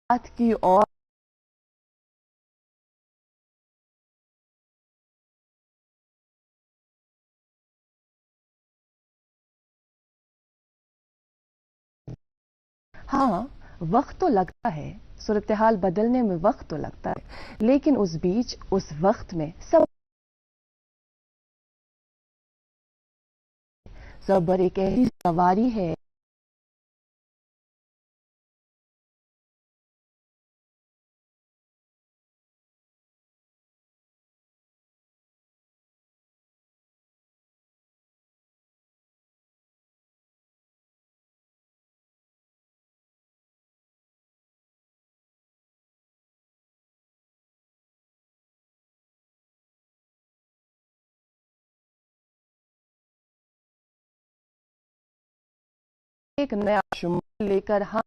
بات کی اور ہاں، وقت تو لگتا ہے، صورتحال بدلنے میں وقت تو لگتا ہے، لیکن اس بیچ اس وقت میں صبر ایک ایسی سواری ہے ایک نیا شمال لے کر ہم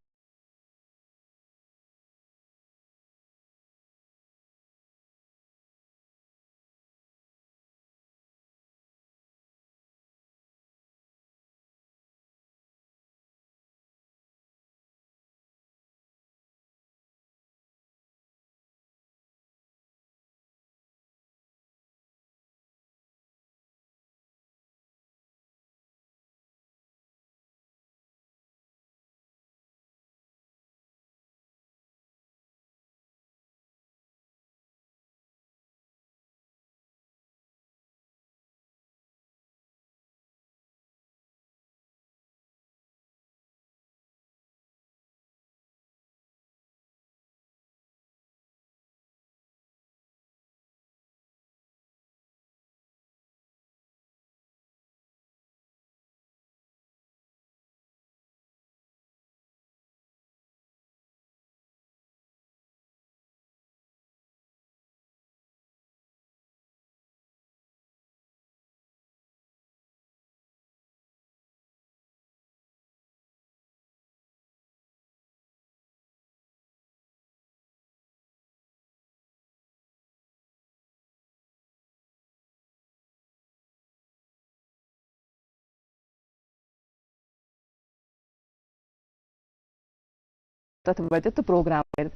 تتھ وتھ پروگرام کرت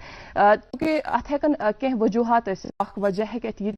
چونکہ ات ہیکن کینٛہہ وجوہات ٲسِتھ اکھ وجہ ہیکہِ اتھ یہ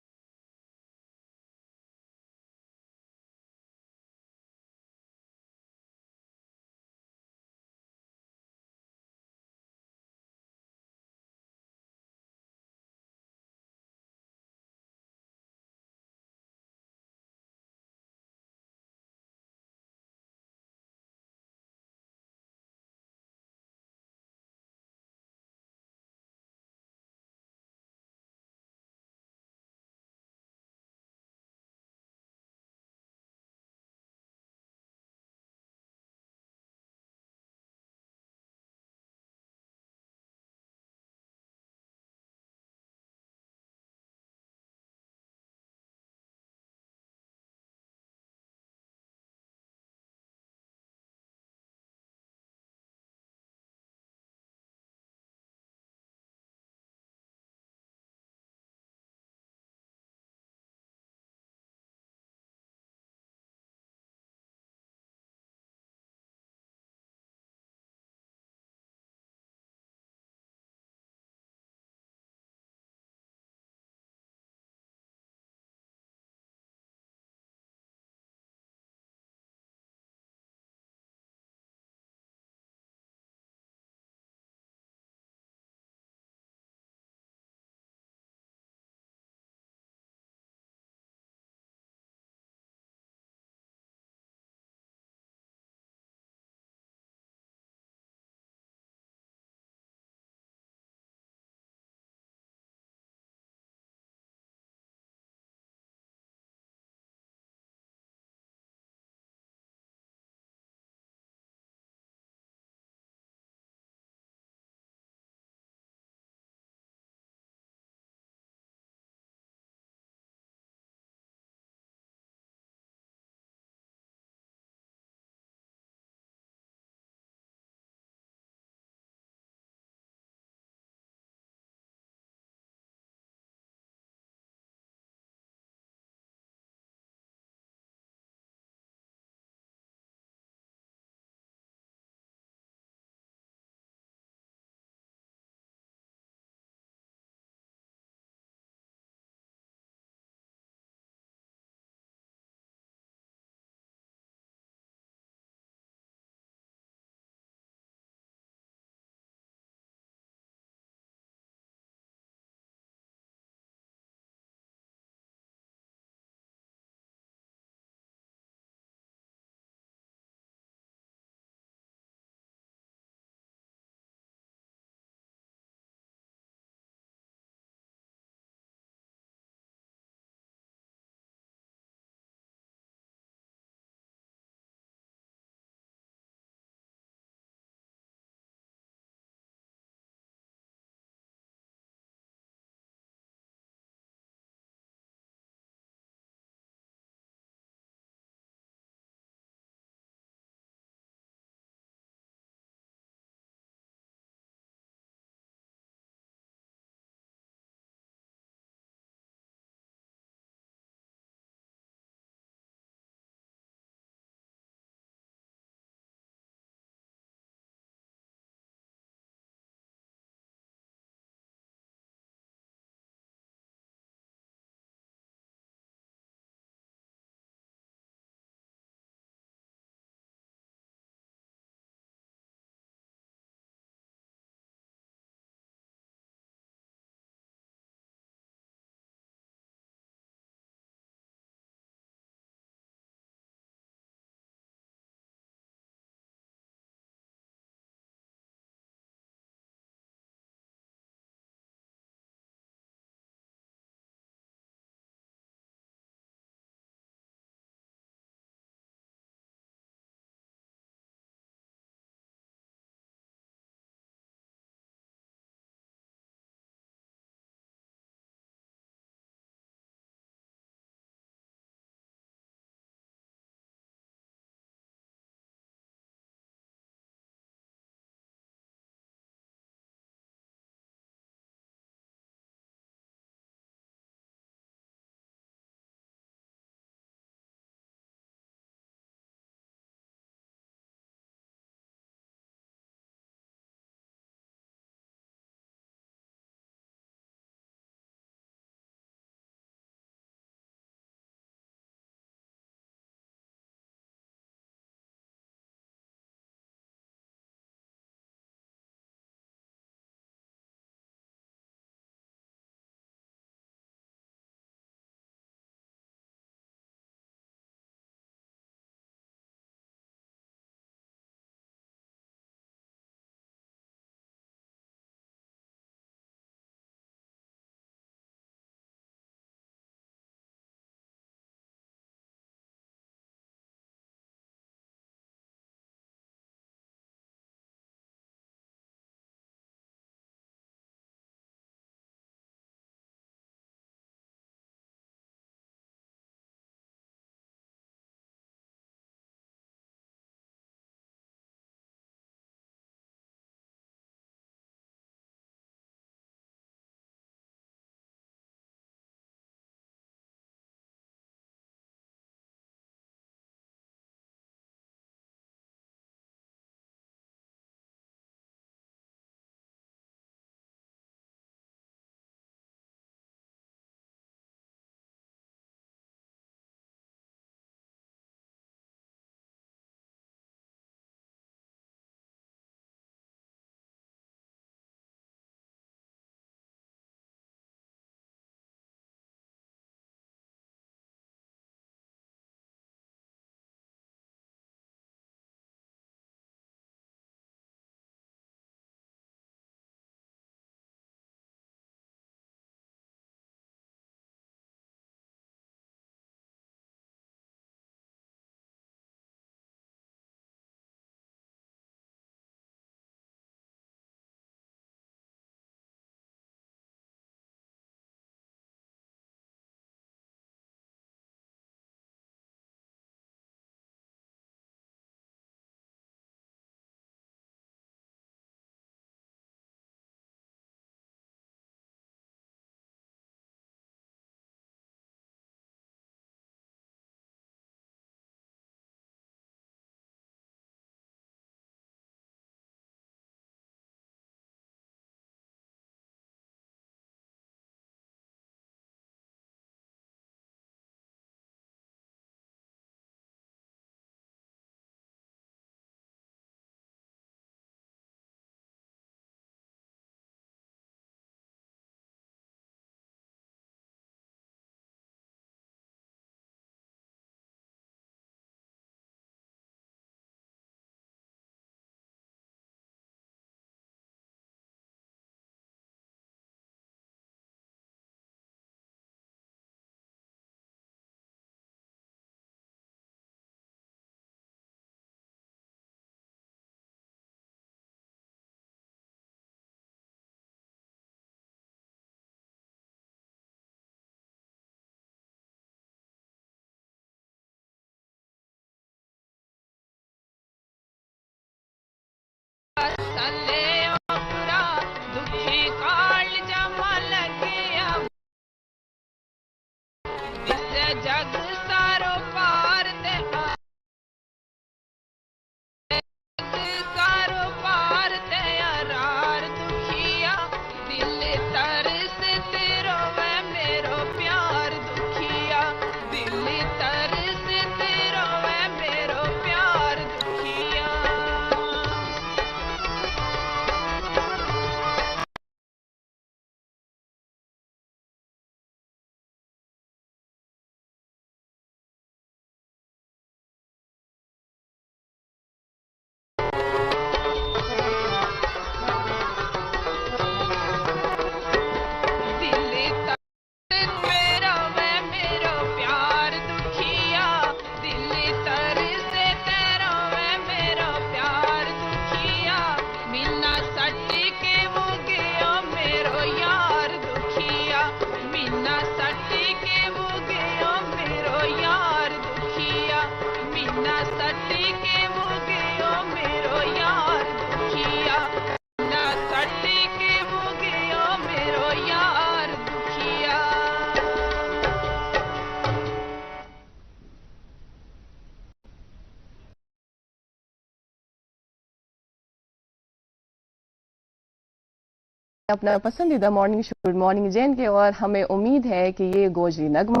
अपना पसंदीदा morning show good morning Jain के, और हमें उम्मीद है कि ये गोजरी नगमा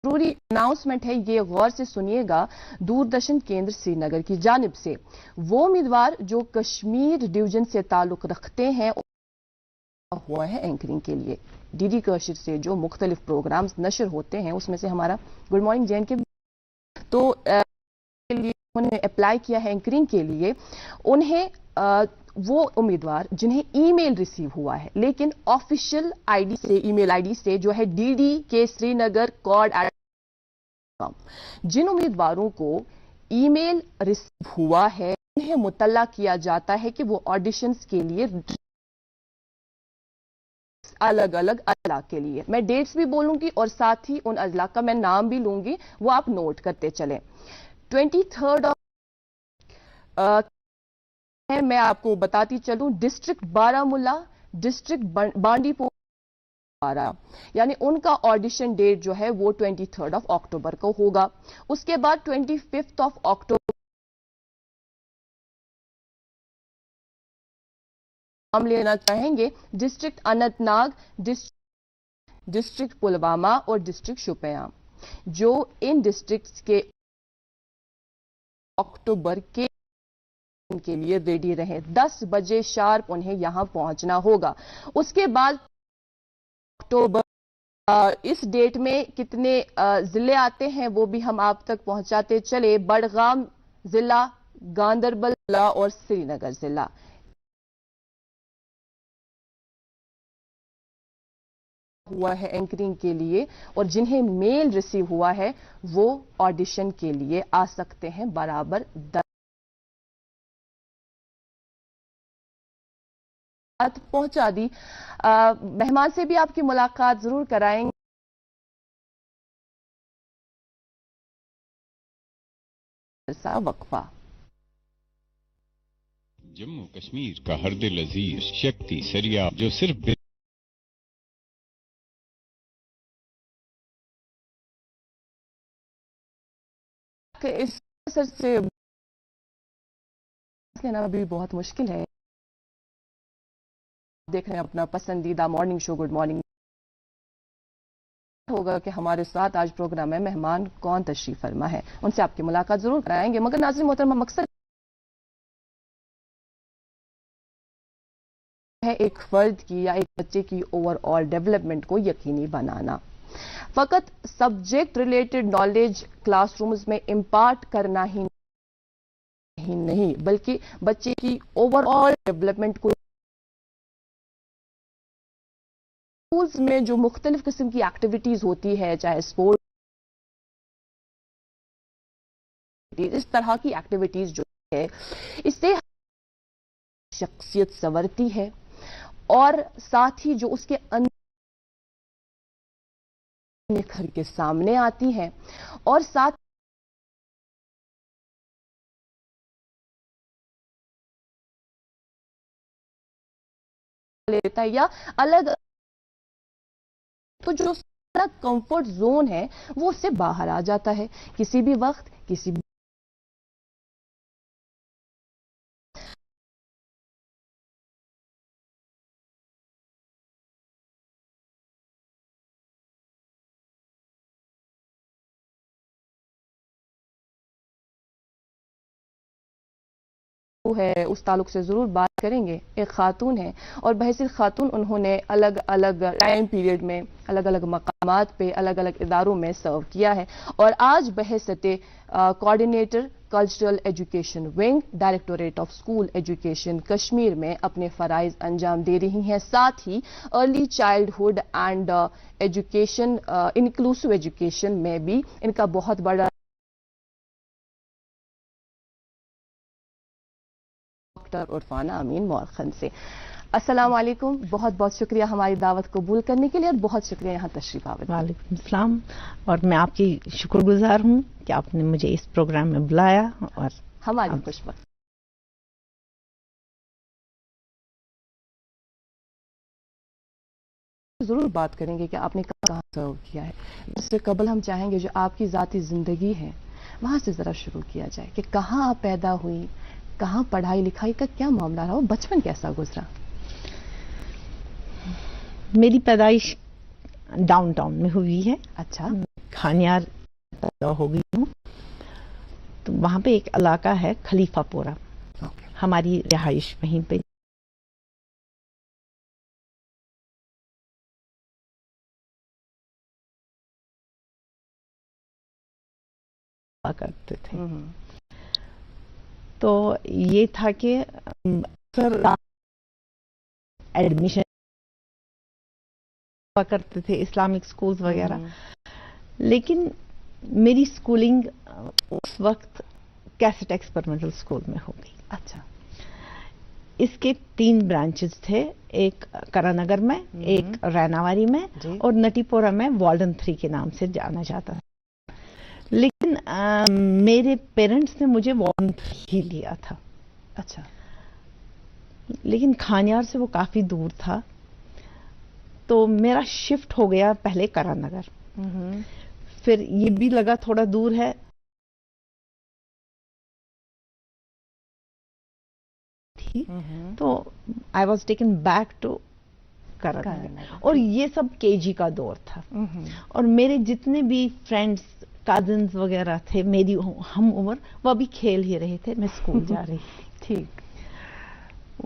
जरूरी अनाउंसमेंट है, ये गौर से सुनिएगा। दूरदर्शन केंद्र श्रीनगर की जानिब से वो उम्मीदवार जो कश्मीर डिवीजन से ताल्लुक रखते हैं हुआ है एंकरिंग के लिए। डीडी कश्मीर से जो मुख्तलिफ प्रोग्राम्स नशर होते हैं उसमें से हमारा गुड मॉर्निंग जैन के तो के लिए उन्होंने अप्लाई किया है एंकरिंग के लिए। उन्हें वो उम्मीदवार जिन्हें ईमेल रिसीव हुआ है लेकिन ऑफिशियल आईडी से, ईमेल आईडी से जो है DDK श्रीनगर कॉड, जिन उम्मीदवारों को ईमेल रिसीव हुआ है उन्हें मुतल्ला किया जाता है कि वो ऑडिशंस के लिए अलग अलग अजला के लिए, मैं डेट्स भी बोलूंगी और साथ ही उन अजला का मैं नाम भी लूंगी, वो आप नोट करते चलें। 23 मैं आपको बताती चलूं, डिस्ट्रिक्ट बारामूला, डिस्ट्रिक्ट बांडीपोरा, यानी उनका ऑडिशन डेट जो है वो 23 अक्टूबर को होगा। उसके बाद 25 अक्टूबर हम लेना चाहेंगे डिस्ट्रिक्ट अनंतनाग, डिस्ट्रिक्ट पुलवामा और डिस्ट्रिक्ट शोपियां, जो इन डिस्ट्रिक्ट्स के अक्टूबर के लिए रेडी रहे। 10 बजे शार्प उन्हें यहां पहुंचना होगा। उसके बाद अक्टूबर इस डेट में कितने जिले आते हैं वो भी हम आप तक पहुंचाते चले। बड़गाम जिला, गांदरबल जिला और श्रीनगर जिला हुआ है एंकरिंग के लिए, और जिन्हें मेल रिसीव हुआ है वो ऑडिशन के लिए आ सकते हैं बराबर। पहुंचा दी। मेहमान से भी आपकी मुलाकात जरूर कराएंगे। वक्फा। जम्मू कश्मीर का हर दिल अजीज शक्ति सरिया जो सिर्फ इस असर से लेना भी बहुत मुश्किल है। देख रहे हैं अपना पसंदीदा मॉर्निंग शो गुड मॉर्निंग। होगा कि हमारे साथ आज प्रोग्राम में मेहमान कौन तशरीफ फरमा है, उनसे आपकी मुलाकात जरूर कराएंगे। मगर नाज़रीन मोहतरमा, मकसद है एक फर्द की या एक बच्चे की ओवरऑल डेवलपमेंट को यकीनी बनाना। फकत सब्जेक्ट रिलेटेड नॉलेज क्लासरूम्स में इम्पार्ट करना ही नहीं, बल्कि बच्चे की ओवरऑल डेवलपमेंट को स्कूल्स में जो मुख्तलिफ किस्म की एक्टिविटीज होती है, चाहे स्पोर्ट, इस तरह की एक्टिविटीज जो है इससे शख्सियत संवरती है اور ساتھ ہی جو اس کے نکھر کے سامنے آتی ہیں اور ساتھ لیتا ہے یا الگ، تو جو کمفرٹ زون ہے وہ اس سے باہر آ جاتا ہے کسی بھی وقت، کسی بھی ہے اس تعلق سے ضرور بات کریں گے. ایک خاتون ہیں اور بحیثیت خاتون انہوں نے الگ الگ ٹائم پیریڈ میں الگ الگ مقامات پہ الگ الگ اداروں میں سرو کیا ہے اور آج بحیثیت coordinator cultural education wing directorate of school education Kashmir میں اپنے فرائض انجام دے رہی ہیں. ساتھ ہی early childhood and education inclusive education میں بھی ان کا بہت بڑا ڈاکٹر عرفانہ امین مورخن سے. السلام علیکم، بہت بہت شکریہ ہماری دعوت قبول کرنے کے لیے اور بہت شکریہ یہاں تشریف آوری. وعلیکم السلام، اور میں آپ کی شکر گزار ہوں کہ آپ نے مجھے اس پروگرام میں بلایا اور ہماری خوش بخت. ضرور بات کریں گے کہ آپ نے کہاں سرو کیا ہے. اس سے قبل ہم چاہیں گے جو آپ کی ذاتی زندگی ہے وہاں سے ذرا شروع کیا جائے کہ کہاں آپ پیدا ہوئی، کہاں پڑھائی لکھائی کا کیا معاملہ رہا، بچپن کیسا گزرا؟ میری پیدائش ڈاؤن ٹاؤن میں ہوئی ہے. اچھا. کھانیار پیدا ہو گئی ہوں. تو وہاں پہ ایک علاقہ ہے خلیفہ پورہ، ہماری رہائش وہیں پہ. کرتے تھے تو یہ تھا کہ ایڈمیشن کرتے تھے اسلامک سکولز وغیرہ، لیکن میری سکولنگ اس وقت کیسٹ ایکسپریمنٹل سکول میں ہو گئی. اچھا. اس کے 3 برانچز تھے، ایک کرا نگر میں، ایک ریناواری میں اور نٹی پورہ میں والڈن 3 کے نام سے جانا جاتا تھا. لیکن میرے پیرنٹس نے مجھے والڈن 3 ہی لیا تھا. اچھا. لیکن کھانیار سے وہ کافی دور تھا تو میرا شفٹ ہو گیا پہلے کرا نگر. پھر یہ بھی لگا تھوڑا دور ہے، تو I was taken back to Karan Nagar. اور یہ سب KG کا دور تھا اور میرے جتنے بھی فرینڈس کازنز وغیرہ تھے میری ہم عمر، وہ ابھی کھیل ہی رہے تھے، میں اسکول جا رہی تھی. ٹھیک.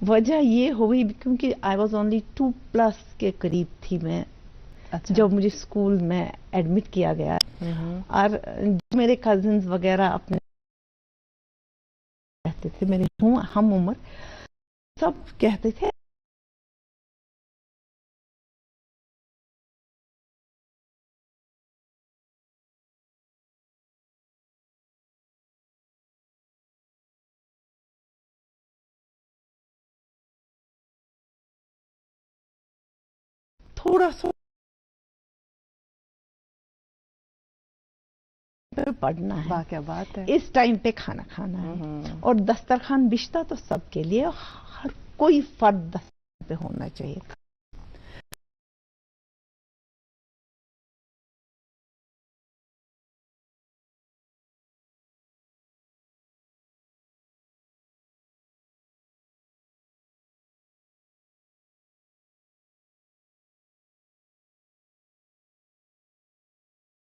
وجہ یہ ہوئی کیونکہ آئی واز اونلی 2+ کے قریب تھی میں جب مجھے اسکول میں ایڈمٹ کیا گیا. اور میرے کزنز وغیرہ اپنے کہتے تھے، میرے ہم عمر سب کہتے تھے تھوڑا سا پڑھنا ہے. کیا بات ہے. اس ٹائم پہ کھانا کھانا ہے اور دسترخوان بچھتا تو سب کے لیے، ہر کوئی فرد دسترخوان پہ ہونا چاہیے.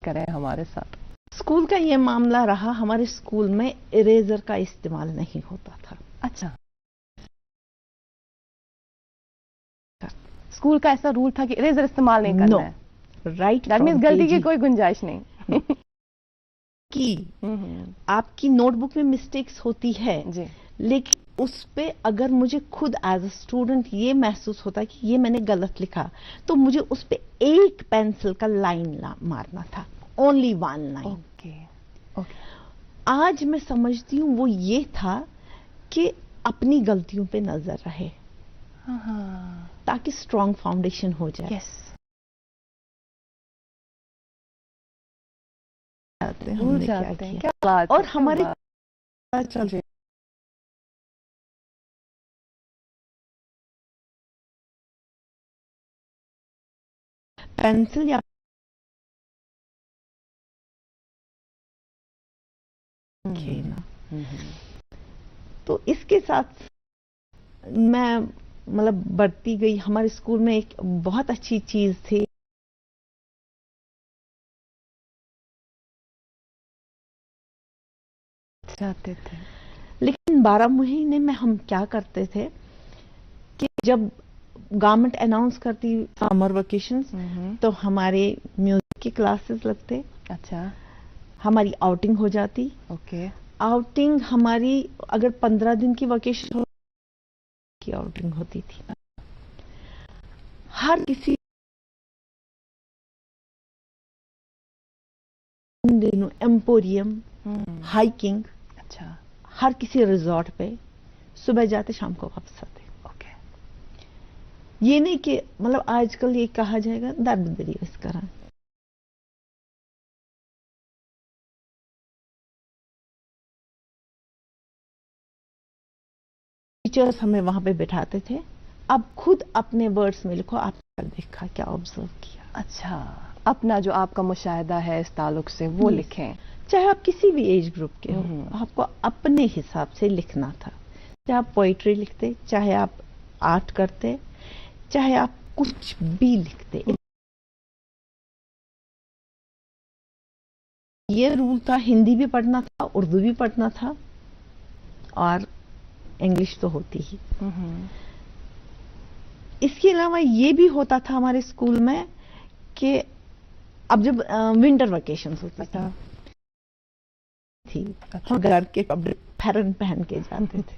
کریں ہمارے ساتھ. اسکول کا یہ معاملہ رہا، ہمارے اسکول میں اریزر کا استعمال نہیں ہوتا تھا. اچھا. اسکول کا ایسا رول تھا کہ اریزر استعمال نہیں کرنا ہے. رائٹ. دیٹ مینس غلطی کی کوئی گنجائش نہیں. کی آپ کی نوٹ بک میں مسٹیکس ہوتی ہے جی، لیکن اس پہ اگر مجھے خود ایز اے اسٹوڈنٹ یہ محسوس ہوتا کہ یہ میں نے غلط لکھا تو مجھے اس پہ ایک پینسل کا لائن مارنا تھا، اونلی 1 لائن. آج میں سمجھتی ہوں وہ یہ تھا کہ اپنی غلطیوں پہ نظر رہے. تاکہ اسٹرانگ فاؤنڈیشن ہو جائے. یس ہم نے کیا کیا اور ہمارے چل رہے پینسل یا تو اس کے ساتھ میں مطلب بڑھتی گئی. ہمارے اسکول میں ایک بہت اچھی چیز تھی چاہتے تھے. لیکن 12 مہینے میں ہم کیا کرتے تھے کہ جب گورنمنٹ اناؤنس کرتی سمر ویکیشنز تو ہمارے میوزک کی کلاسز لگتے. اچھا. ہماری آؤٹنگ ہو جاتی. اوکے. آؤٹنگ ہماری اگر 15 دن کی ویکیشن کی آؤٹنگ ہوتی تھی. ہر کسی دنوں ایمپوریم ہائکنگ. اچھا. ہر کسی ریزورٹ پہ صبح جاتے شام کو واپس آتے. اوکے. یہ نہیں کہ مطلب آج کل یہ کہا جائے گا درد دری اس طرح. ٹیچرز ہمیں وہاں پہ بٹھاتے تھے. اب خود اپنے ورڈز میں لکھو آپ نے دیکھا کیا آبزرو کیا. اچھا. اپنا جو آپ کا مشاہدہ ہے اس تعلق سے وہ لکھیں. چاہے آپ کسی بھی ایج گروپ کے ہو آپ کو اپنے حساب سے لکھنا تھا. چاہے آپ پوئٹری لکھتے, چاہے آپ آرٹ کرتے, چاہے آپ کچھ بھی لکھتے. یہ رول تھا ہندی بھی پڑھنا تھا, اردو بھی پڑھنا تھا اور انگلش تو ہوتی ہی. اس کے علاوہ یہ بھی ہوتا تھا ہمارے اسکول میں کہ اب جب ونٹر ویکیشنز ہوتی تھی ہم گھر کے کپڑے پھرن پہن کے جاتے تھے.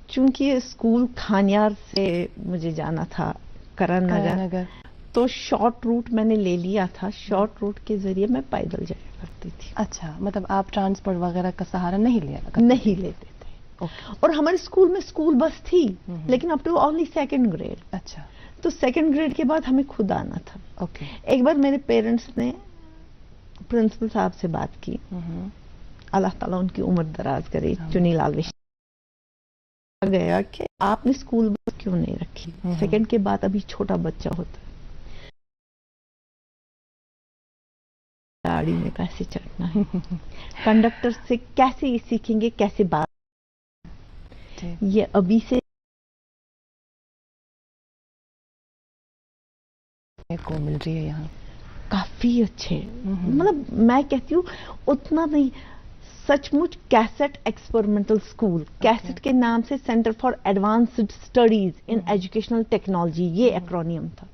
چونکہ اسکول کھانیار سے مجھے جانا تھا کرن نگر, تو شارٹ روٹ میں نے لے لیا تھا. شارٹ روٹ کے ذریعے میں پیدل جایا کرتی تھی. اچھا. مطلب آپ ٹرانسپورٹ وغیرہ کا سہارا نہیں لیا؟ نہیں لیتے تھے. اور ہمارے اسکول میں اسکول بس تھی لیکن up to only 2nd grade. اچھا. تو 2nd گریڈ کے بعد ہمیں خود آنا تھا. اوکے. ایک بار میرے پیرنٹس نے پرنسپل صاحب سے بات کی, اللہ تعالیٰ ان کی عمر دراز کرے, چنی لال گیا کہ آپ نے اسکول بس کیوں نہیں رکھی. 2nd کے بعد ابھی چھوٹا بچہ ہوتا ہے, گاڑی میں کیسے چڑھنا ہے, کنڈکٹر سے کیسے یہ سیکھیں گے, کیسے بات. یہ ابھی سے کو مل رہی ہے یہاں کافی اچھے. مطلب میں کہتی ہوں اتنا نہیں, سچ مچ کیسٹ ایکسپیریمنٹل اسکول. کیسٹ کے نام سے centre for advanced studies in educational technology, یہ ایکرونیم تھا.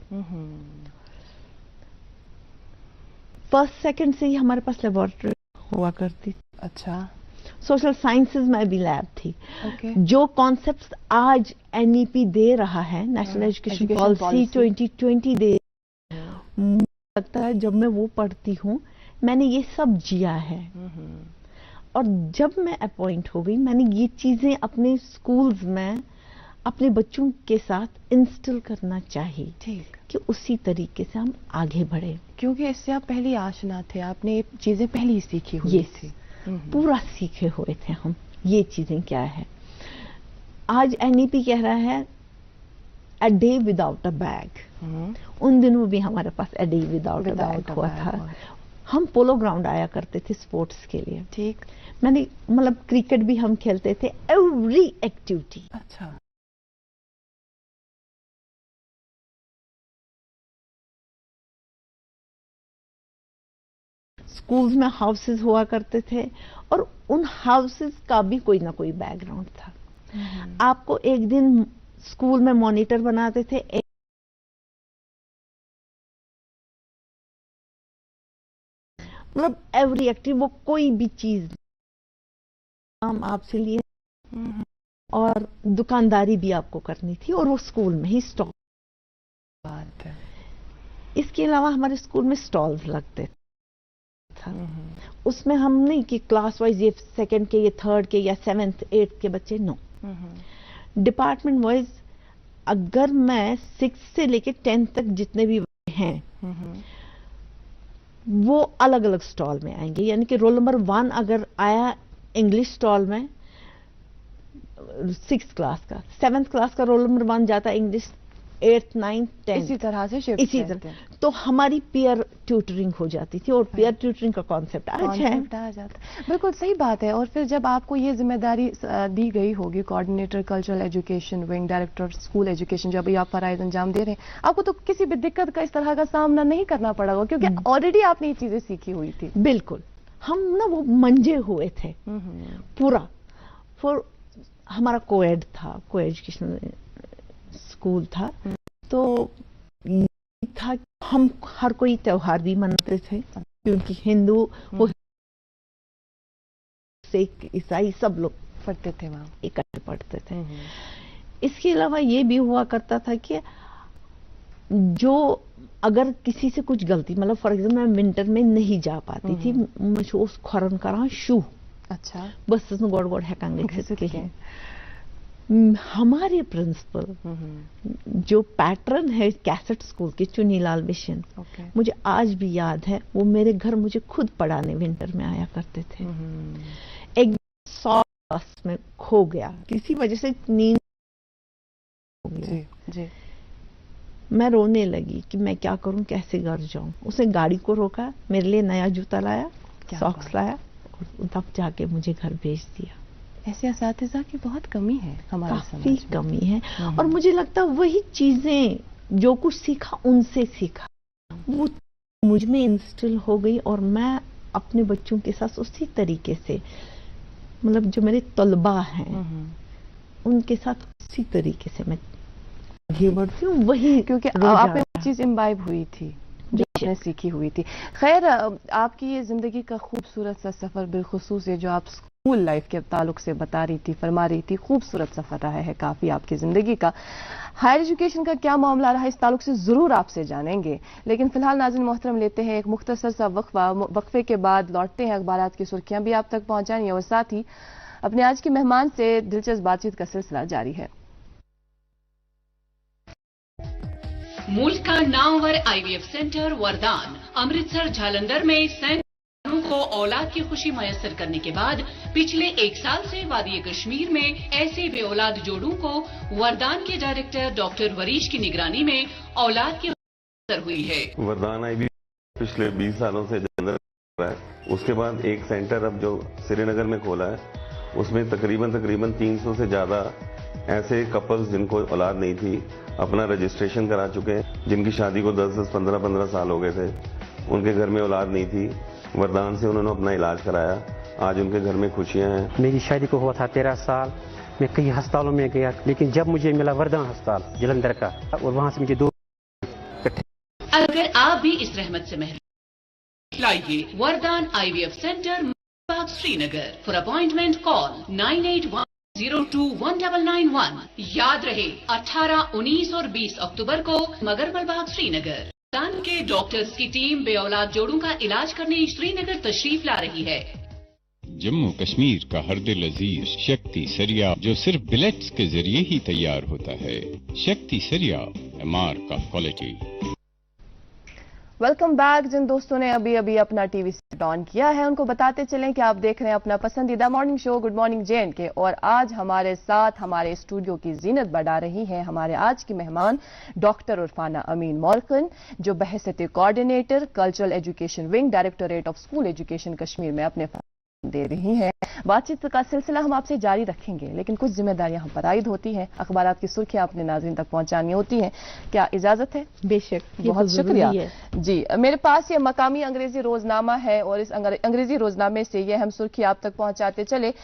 1st 2nd سے ہی ہمارے پاس لیبورٹری ہوا کرتی. اچھا. سوشل سائنسز میں بھی لیب تھی. جو کانسیپٹس آج NEP دے رہا ہے, نیشنل ایجوکیشن پالیسی 2020 دے, لگتا ہے جب میں وہ پڑھتی ہوں میں نے یہ سب جیا ہے. اور جب میں اپوائنٹ ہو گئی میں نے یہ چیزیں اپنے اسکولز میں اپنے بچوں کے ساتھ انسٹل کرنا چاہیے. ٹھیک. کہ اسی طریقے سے ہم آگے بڑھے, کیونکہ اس سے آپ پہلی آشنا تھے, آپ نے یہ چیزیں پہلی سیکھی ہوئی تھی. پورا سیکھے ہوئے تھے ہم یہ چیزیں کیا ہے. آج NEP کہہ رہا ہے a day without a bag. ان دنوں بھی ہمارے پاس a day without a bag ہوا تھا. ہم پولو گراؤنڈ آیا کرتے تھے اسپورٹس کے لیے. ٹھیک. میں نے مطلب کرکٹ بھی ہم کھیلتے تھے, ایوری ایکٹیویٹی. اچھا. اسکولز میں ہاؤسز ہوا کرتے تھے اور ان ہاؤسز کا بھی کوئی نہ کوئی بیک گراؤنڈ تھا. آپ کو ایک دن اسکول میں مانیٹر بناتے تھے, مطلب ایوری ایکٹیو, وہ کوئی بھی چیز کام آپ سے لیے, اور دکانداری بھی آپ کو کرنی تھی اور وہ اسکول میں ہی اسٹال. اس کے علاوہ ہمارے اسکول میں اسٹالز لگتے تھا. اس میں ہم نہیں کہ کلاس وائز یہ 2nd کے, یہ 3rd کے یا 7th 8th کے بچے, نو. ڈپارٹمنٹ وائز अगर मैं 6 से लेके 10 तक जितने भी हैं वो अलग अलग स्टॉल में आएंगे, यानी कि रोल नंबर 1 अगर आया इंग्लिश स्टॉल में 6th क्लास का, 7th क्लास का रोल नंबर 1 जाता इंग्लिश, 8th 9th 10th इसी तरह से शिफ्ट इसी तरह। तो हमारी पीयर ट्यूटरिंग हो जाती थी, और पीयर ट्यूटरिंग का कॉन्सेप्ट आज है। आ जाता। बिल्कुल सही बात है। और फिर जब आपको ये जिम्मेदारी दी गई होगी, coordinator cultural education wing, director school education, जो अभी आप फराइज अंजाम दे रहे हैं, आपको तो किसी भी दिक्कत का इस तरह का सामना नहीं करना पड़ा होगा, क्योंकि ऑलरेडी आपने ये चीजें सीखी हुई थी। बिल्कुल, हम ना वो मंजे हुए थे पूरा। फिर हमारा कोएड था, को एजुकेशन स्कूल था, तो ये था हम हर कोई त्योहार भी मनाते थे, क्योंकि हिंदू वो सिख ईसाई सब लोग पढ़ते थे वहां, इकट्ठे पढ़ते थे। इसके अलावा ये भी हुआ करता था कि जो अगर किसी से कुछ गलती, मतलब फॉर एग्जाम्पल मैं विंटर में नहीं जा पाती थी, मुझे उस खरन करा शू, अच्छा बस गोड़ गोड़ है हमारे प्रिंसिपल जो पैटर्न है कैसेट स्कूल की, चुनीलाल बिशन, मुझे आज भी याद है। वो मेरे घर मुझे खुद पढ़ाने विंटर में आया करते थे। एक सॉस में खो गया, किसी वजह से नींद हो गई जी। मैं रोने लगी कि मैं क्या करूं, कैसे घर जाऊं। उसने गाड़ी को रोका, मेरे लिए नया जूता लाया, सॉक्स लाया, और तब जाके मुझे घर भेज दिया। ऐसे असातिज़ा की बहुत कमी है हमारे समाज में, काफी कमी है। और मुझे लगता है वही चीजें जो कुछ सीखा उनसे सीखा, वो मुझ में इंस्टिल हो गई, और मैं अपने बच्चों के साथ उसी तरीके से, मतलब जो मेरे तलबा हैं उनके साथ उसी तरीके से मैं आगे बढ़ती हूँ। वही क्योंकि आप में वो चीज इम्बाइब हुई थी, जो आपने सीखी हुई थी। खैर, आपकी ये जिंदगी का खूबसूरत सा सफर, बिलखुसूस ये जो आप स्कूल लाइफ के ताल्लुक से बता रही थी, फरमा रही थी, खूबसूरत सफर रहा है काफी आपकी जिंदगी का। हायर एजुकेशन का क्या मामला रहा है, इस ताल्लुक से जरूर आपसे जानेंगे, लेकिन फिलहाल नाज़रीन मोहतरम लेते हैं एक मुख्तसर सा वक्फे के बाद लौटते हैं अखबारात की सुर्खियां भी आप तक पहुंचाएंगे, और साथ ही अपने आज के मेहमान से दिलचस्प बातचीत का सिलसिला जारी है। मुल्क का नामवर IVF सेंटर वरदान अमृतसर जालंधर में सैकड़ों को औलाद की खुशी मयसर करने के बाद पिछले 1 साल से वादी कश्मीर में ऐसे बेऔलाद जोड़ों को वरदान के डायरेक्टर डॉक्टर वरीश की निगरानी में औलाद की मयसर हुई है। वरदान IVF पिछले 20 सालों से जालंधर रहा है। उसके बाद एक सेंटर अब जो श्रीनगर में खोला है, उसमें तकरीबन 300 से ज्यादा ऐसे कपल्स जिनको औलाद नहीं थी अपना रजिस्ट्रेशन करा चुके हैं, जिनकी शादी को 10-10, 15-15 साल हो गए थे, उनके घर में औलाद नहीं थी, वरदान से उन्होंने अपना इलाज कराया, आज उनके घर में खुशियां हैं। मेरी शादी को हुआ था 13 साल, मैं कई अस्पतालों में गया, लेकिन जब मुझे मिला वरदान अस्पताल जलंधर का, और वहां से मुझे 2। अगर आप भी इस रहमत से महरूम, लाइए वरदान IVF centre Bagh Srinagar. For appointment call 9810219991। याद रहे 18, 19 और 20 अक्टूबर को मगरमल बाग श्रीनगर। वरदान के डॉक्टर्स की टीम बेऔलाद जोड़ों का इलाज करने श्रीनगर तशरीफ ला रही है। जम्मू कश्मीर का हर दिल अजीज शक्ति सरिया, जो सिर्फ बिलेट्स के जरिए ही तैयार होता है। शक्ति सरिया, MR का क्वालिटी। Welcome back. जिन दोस्तों ने अभी अभी अपना टीवी सेट ऑन किया है, उनको बताते चलें कि आप देख रहे हैं अपना पसंदीदा morning show good morning JNK, और आज हमारे साथ हमारे स्टूडियो की जीनत बढ़ा रही हैं हमारे आज की मेहमान डॉक्टर उरफाना अमीन मौलखन, जो बहैसियत coordinator cultural education wing directorate of school education Kashmir में अपने दे रही हैं। बातचीत का सिलसिला हम आपसे जारी रखेंगे, लेकिन कुछ जिम्मेदारियां हम पर आयद होती हैं, अखबारात की सुर्खियां अपने नाज़रीन तक पहुंचानी होती हैं। क्या इजाजत है? बेशक, बहुत शुक्रिया जी। मेरे पास ये मकामी अंग्रेजी रोजनामा है, और इस अंग्रेजी रोजनामे से ये हम सुर्खी आप तक पहुंचाते चले।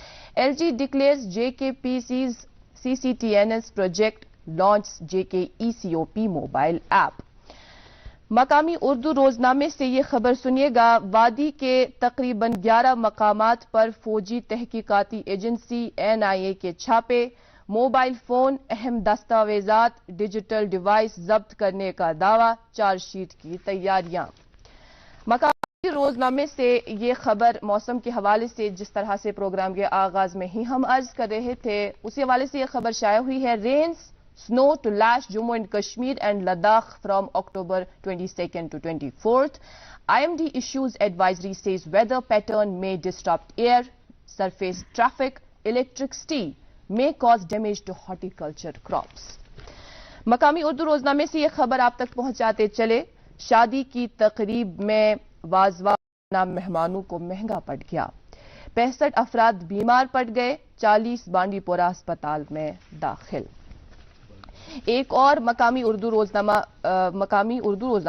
LG declares JKPC's CCTNS project launch JK ECOP mobile app. मकामी उर्दू रोजनामे से ये खबर सुनिएगा। वादी के तकरीबन 11 मकामात पर फौजी तहकीकाती एजेंसी NIA के छापे, मोबाइल फोन, अहम दस्तावेजात, डिजिटल डिवाइस जब्त करने का दावा, चार्जशीट की तैयारियां। मकामी रोजनामे से ये खबर मौसम के हवाले से, जिस तरह से प्रोग्राम के आगाज में ही हम अर्ज कर रहे थे, उसी हवाले से ये खबर शाया हुई है। Rains Snow to lash Jammu and Kashmir and Ladakh from October 22nd to 24th. IMD issues advisory, says weather pattern may disrupt air, surface traffic, electricity may cause damage to horticulture crops. मकामी उर्दू रोजनामे से ये खबर आप तक पहुंचाते चले, शादी की तकरीब में वाजवान मेहमानों को महंगा पड़ गया, 65 अफराद बीमार पड़ गए, 40 बांडीपोरा अस्पताल में दाखिल। एक और मकामी उर्दू रोजनामा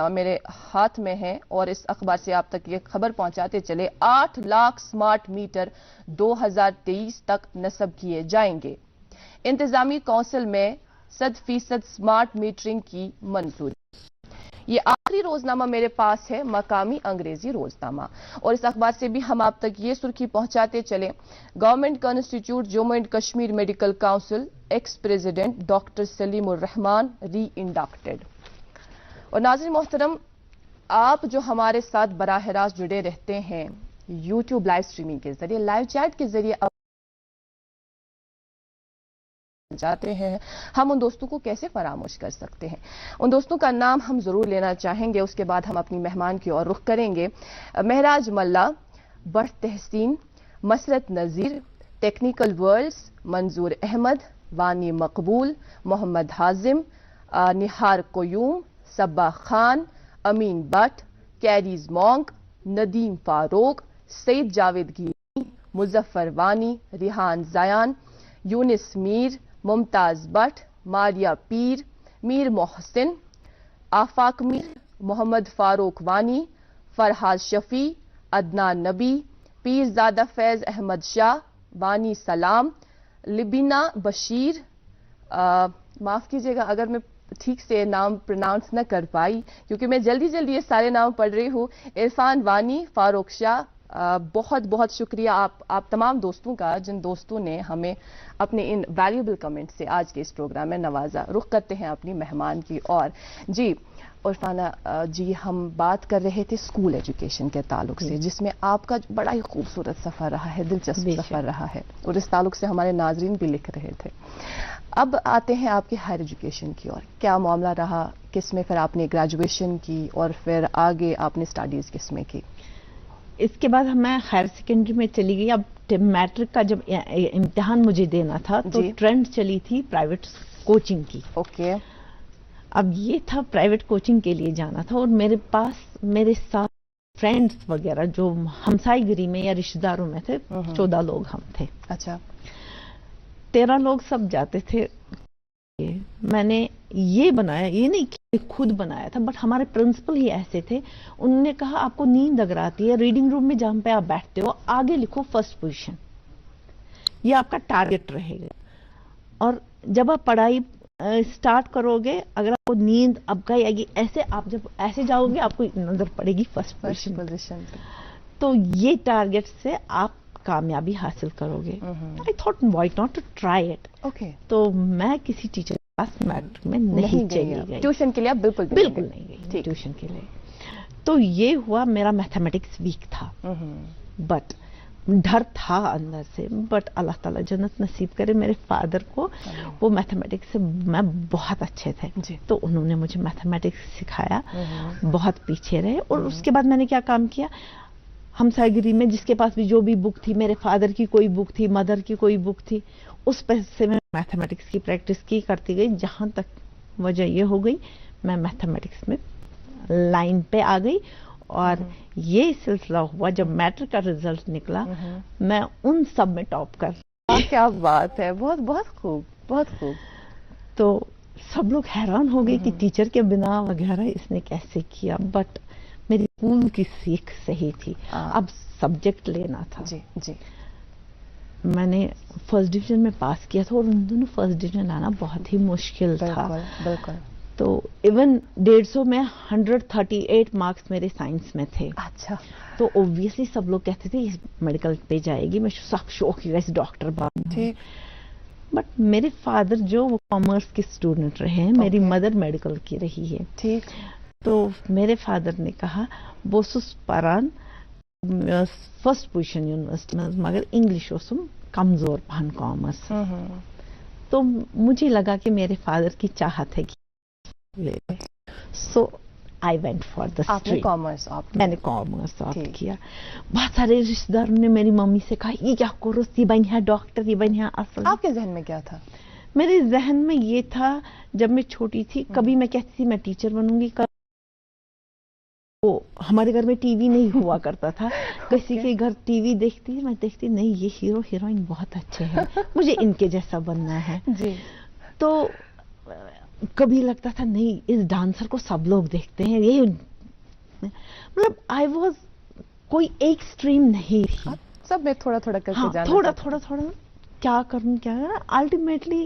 मेरे हाथ में है और इस अखबार से आप तक ये खबर पहुंचाते चले, 8 लाख स्मार्ट मीटर 2023 तक नस्ब किए जाएंगे। इंतजामी काउंसिल में 100% स्मार्ट मीटरिंग की मंजूरी। ये आखिरी रोजनामा मेरे पास है, मकामी अंग्रेजी रोजनामा, और इस अखबार से भी हम आप तक ये सुर्खी पहुंचाते चले, government constitute Jammu and Kashmir medical council, ex president doctor Salimur Rahman reinducted. और नाज़रीन मोहतरम, आप जो हमारे साथ बराह रास्त जुड़े रहते हैं यूट्यूब लाइव स्ट्रीमिंग के जरिए, लाइव चैट के जरिए जाते हैं, हम उन दोस्तों को कैसे फरामोश कर सकते हैं। उन दोस्तों का नाम हम जरूर लेना चाहेंगे, उसके बाद हम अपनी मेहमान की ओर रुख करेंगे। महराज मल्ला, बर्थ तहसीन, मसरत नजीर, टेक्निकल वर्ल्ड्स, मंजूर अहमद, वानी मकबूल, मोहम्मद हाजिम, निहार कोयूम, सब्बा खान, अमीन बट, कैरीज मोंग, नदीम फारूक, सईद जावेद गिरी, मुजफ्फर वानी, रिहान जायान, यूनिस मीर, मुमताज बट, मारिया पीर, मीर मोहसिन, आफाक मीर, मोहम्मद फारूक वानी, फरहाद शफी, अदनान नबी, पीरजादा फैज अहमद शाह, वानी सलाम, लिबिना बशीर, माफ कीजिएगा अगर मैं ठीक से नाम प्रोनाउंस न कर पाई क्योंकि मैं जल्दी जल्दी ये सारे नाम पढ़ रही हूँ। इरफान वानी, फारूक शाह, बहुत बहुत शुक्रिया आप तमाम दोस्तों का जिन दोस्तों ने हमें अपने इन वैल्यूएबल कमेंट से आज के इस प्रोग्राम में नवाजा। रुख करते हैं अपनी मेहमान की और जी उरफाना जी, हम बात कर रहे थे स्कूल एजुकेशन के ताल्लुक से, जिसमें आपका बड़ा ही खूबसूरत सफ़र रहा है, दिलचस्प सफ़र रहा है, और इस ताल्लुक से हमारे नाजरीन भी लिख रहे थे। अब आते हैं आपके हायर एजुकेशन की ओर, क्या मामला रहा, किस में फिर आपने ग्रेजुएशन की और फिर आगे आपने स्टडीज़ किस में की? इसके बाद मैं हायर सेकेंडरी में चली गई। अब मैट्रिक का जब इम्तिहान मुझे देना था तो ट्रेंड चली थी प्राइवेट कोचिंग की। ओके। अब ये था प्राइवेट कोचिंग के लिए जाना था और मेरे पास मेरे साथ फ्रेंड्स वगैरह जो हमसाईगिरी में या रिश्तेदारों में थे, 14 लोग हम थे। अच्छा। 13 लोग सब जाते थे। मैंने ये बनाया, ये नहीं कि खुद बनाया था, बट हमारे प्रिंसिपल ही ऐसे थे, उन्होंने कहा आपको नींद अगर आती है रीडिंग रूम में जहां पे आप बैठते हो आगे लिखो फर्स्ट पोजीशन, ये आपका टारगेट रहेगा, और जब आप पढ़ाई स्टार्ट करोगे अगर आपको नींद अब का आएगी ऐसे, आप जब ऐसे जाओगे आपको नजर पड़ेगी फर्स्ट पोजीशन। तो ये टारगेट से आप कामयाबी हासिल करोगे। I thought why not to try it. Okay. तो मैं किसी टीचर के पास मैट्रिक में नहीं चली गई। ट्यूशन के लिए आप बिल्कुल नहीं गई ट्यूशन के लिए। तो ये हुआ, मेरा मैथमेटिक्स वीक था, बट डर था अंदर से, बट अल्लाह ताला जन्नत नसीब करे, मेरे फादर को वो मैथमेटिक्स से मैं बहुत अच्छे थे, तो उन्होंने मुझे मैथमेटिक्स सिखाया, बहुत पीछे रहे। और उसके बाद मैंने क्या काम किया, हमसाईगिरी में जिसके पास भी जो भी बुक थी, मेरे फादर की कोई बुक थी, मदर की कोई बुक थी, उस पर से मैं मैथमेटिक्स की प्रैक्टिस की करती गई। जहां तक वजह ये हो गई मैं मैथमेटिक्स में लाइन पे आ गई, और ये सिलसिला हुआ जब मैट्रिक का रिजल्ट निकला मैं उन सब में टॉप कर। क्या बात है, बहुत बहुत खूब, बहुत खूब। तो सब लोग हैरान हो गए कि टीचर के बिना वगैरह इसने कैसे किया, बट मेरी स्कूल की सीख सही थी। अब सब्जेक्ट लेना था। जी जी। मैंने फर्स्ट डिवीजन में पास किया था, और उन दोनों फर्स्ट डिवीजन आना बहुत ही मुश्किल था। बिल्कुल। तो इवन 150 में 138 मार्क्स मेरे साइंस में थे। अच्छा। तो ऑब्वियसली सब लोग कहते थे मेडिकल पे जाएगी, मैं सब शौक ही डॉक्टर बनूंगी। बट मेरे फादर जो वो कॉमर्स के स्टूडेंट रहे हैं, मेरी मदर मेडिकल की रही है। ठीक। तो मेरे फादर ने कहा बोसुस पारान फर्स्ट पोजीशन यूनिवर्सिटी में, मगर इंग्लिश ओसुम कमजोर पहन कॉमर्स। تو مجھے لگا کہ میرے فادر کی چاہت ہے کہ سو آئی وینٹ فار دا آپ نے کامرس میں نے کامرس آپٹ کیا. بہت سارے رشتے داروں نے میری ممی سے کہا یہ کیا کورس، یہ بنیا ڈاکٹر، یہ بنیا اصل. آپ کے ذہن میں کیا تھا؟ میرے ذہن میں یہ تھا جب میں چھوٹی تھی، کبھی میں کہتی تھی میں ٹیچر بنوں گی. وہ ہمارے گھر میں ٹی وی نہیں ہوا کرتا تھا، کسی کے گھر ٹی وی دیکھتی میں دیکھتی نہیں یہ ہیرو ہیروئن بہت اچھے ہیں، مجھے ان کے جیسا بننا ہے. جی. تو کبھی لگتا تھا نہیں اس ڈانسر کو سب لوگ دیکھتے ہیں، یہ مطلب آئی واز کوئی ایک اسٹریم نہیں تھی، سب میں تھوڑا تھوڑا کر کے جانا تھوڑا تھوڑا کیا کروں کیا کروں. الٹیمیٹلی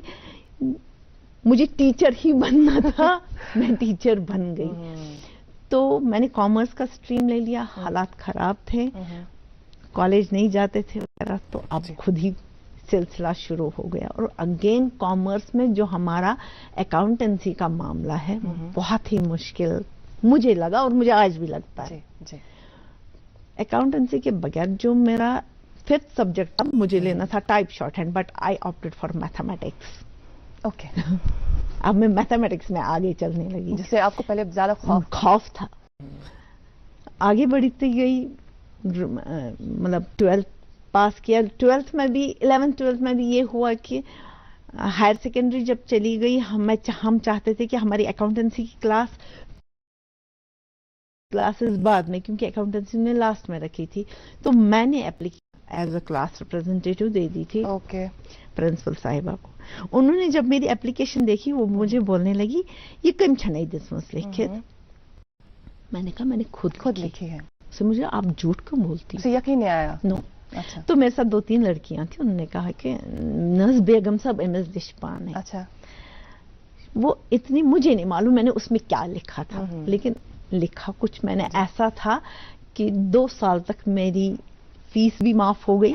مجھے ٹیچر ہی بننا تھا، میں ٹیچر بن گئی. تو میں نے کامرس کا اسٹریم لے لیا، حالات خراب تھے، کالج نہیں جاتے تھے وغیرہ، تو اب خود ہی سلسلہ شروع ہو گیا. اور اگین کامرس میں جو ہمارا اکاؤنٹنسی کا معاملہ ہے بہت ہی مشکل مجھے لگا اور مجھے آج بھی لگتا ہے. اکاؤنٹنسی کے بغیر جو میرا 5th سبجیکٹ اب مجھے لینا تھا type short hand, but I opted for mathematics. Okay. اب میں میتھمیٹکس میں آگے چلنے لگی، جس سے آپ کو پہلے زیادہ خوف تھا. آگے بڑھتی گئی، مطلب 12th پاس کیا. 12th میں بھی 11th 12th میں بھی یہ ہوا کہ ہائر سیکنڈری جب چلی گئی ہم چاہتے تھے کہ ہماری اکاؤنٹنسی کی کلاسز بعد میں، کیونکہ اکاؤنٹنسی نے لاسٹ میں رکھی تھی، تو میں نے ایز اے کلاس ریپرزینٹیٹیو دے دی تھی پرنسپل صاحبہ کو. انہوں نے جب میری اپلیکیشن دیکھی وہ مجھے بولنے لگی یہ کم چھنائی دسمس لکھت. میں نے کہا میں نے خود لکھی ہے. مجھے آپ جھوٹ کیوں بولتی؟ اسے یقین نہیں آیا. نو. تو میرے ساتھ 2-3 لڑکیاں تھیں، انہوں نے کہا کہ نرس بیگم صاحب MS دشپان ہے. اچھا. وہ اتنی مجھے نہیں معلوم میں نے اس میں کیا لکھا تھا، لیکن لکھا کچھ میں نے ایسا تھا کہ 2 سال تک میری فیس بھی معاف ہو گئی